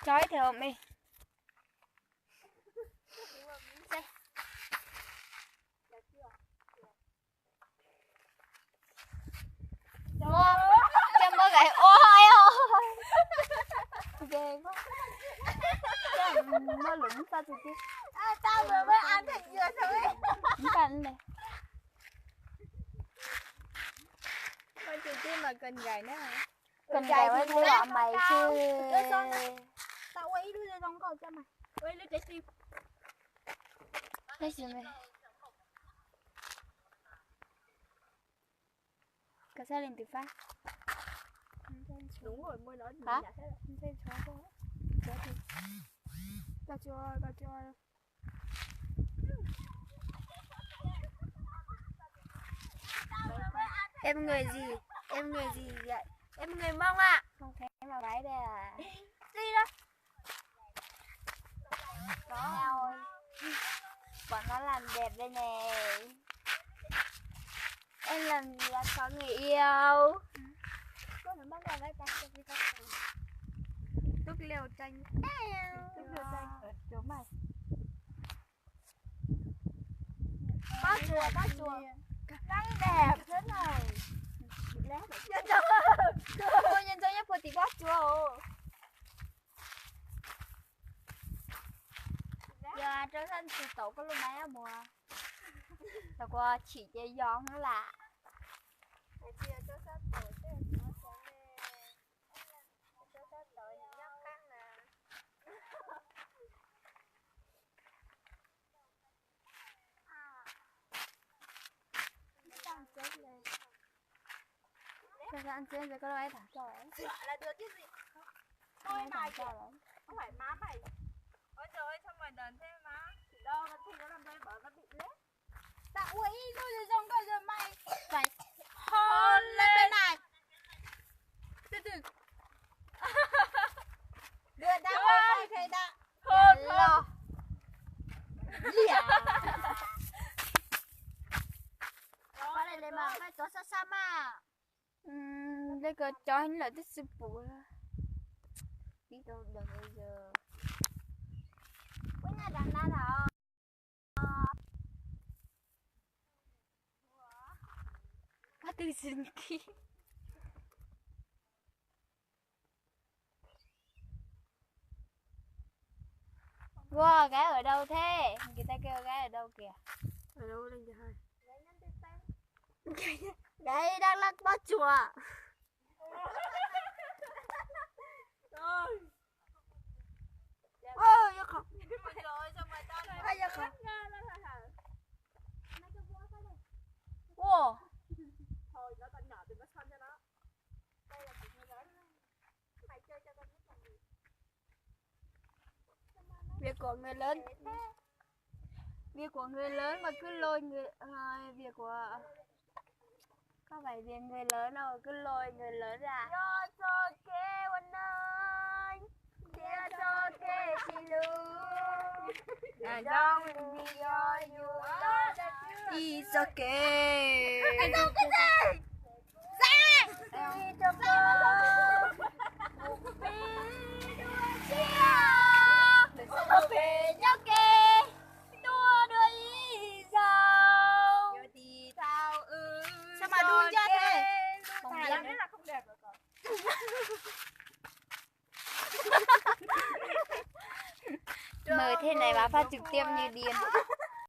Chói theo mày. Cho mơ gậy ôi ôi. Ghê quá. Nó lủng sao thì chứ. Tao vừa mới ăn thịt dừa thôi. Không cần này. Con chị chứ mà cần gầy nữa hả? Cần gầy mới thấy bọn mày chứ. Tao quay đứa trong cầu cho mày. Quay đứa trái tim. Đây xin mày. Cả gia đình tự phát. Đúng rồi, môi nói gì hả? nhả thế rồi. Không xem chó không? Chó thì. Tao chưa. Em người gì? Em người gì vậy? Em người Mông ạ. Không thấy mà gái đây à. Gì đó? Có. Bọn nó làm đẹp đây nè. Em làm gì là có người yêu. Con nó bắt đầu lấy tay cho đi con. Lúc liều tranh. Lúc liều tranh. Chỗ mày. Bác chùa. Nắng đẹp thế này. Nhân cho nhá phụ tí bác chùa. Giờ trở thành sự tổ có lúc mấy á mùa. Rồi qua chỉ chơi giòn nó lạ. Sao ăn chơi rồi có đâu ấy thả cho ấy. Là được cái gì? Thôi mày kìa. Không phải má mày. Ôi trời ơi, sao mày đần thế má? Thì đâu, nó thì nó làm đây bởi nó bị lết. Đã ui, rồi xong rồi mày phải hôn lên bên này. Từ từ. Đưa ta hôn thầy đã. Hôn. Có này lên mà phải có sao sao mà. Đây có cho anh là thích sư phụ. Đi đâu được bây giờ. Cái nhà đàn na thở. Bắt từ sinh khí. Wow, gái ở đâu thế? Người ta kêu gái ở đâu kìa? Ở đâu lên cho hai. Gái đang lắc bát chùa. Ôi, nó khóc. Ai da khóc. Wow. Thôi, nó còn nhỏ thì nó săn cho nó. Đây là một người lớn. Mày chơi cho con biết làm gì. Việc của người lớn. Việc của người lớn mà cứ lôi người việc của có phải việc người lớn đâu cứ lôi người lớn ra. It's okay one night. It's okay she lose. I don't be all you are that you. It's okay. Anh đâu cái gì? Ra! It's okay. Một bên đua chia. Một bên nhau kề. Đua đuổi giàu. Giờ thì thao Sao mà đun ra thế? Không biết là không đẹp rồi còn. Mời thế này mà phát trực tiếp như điên.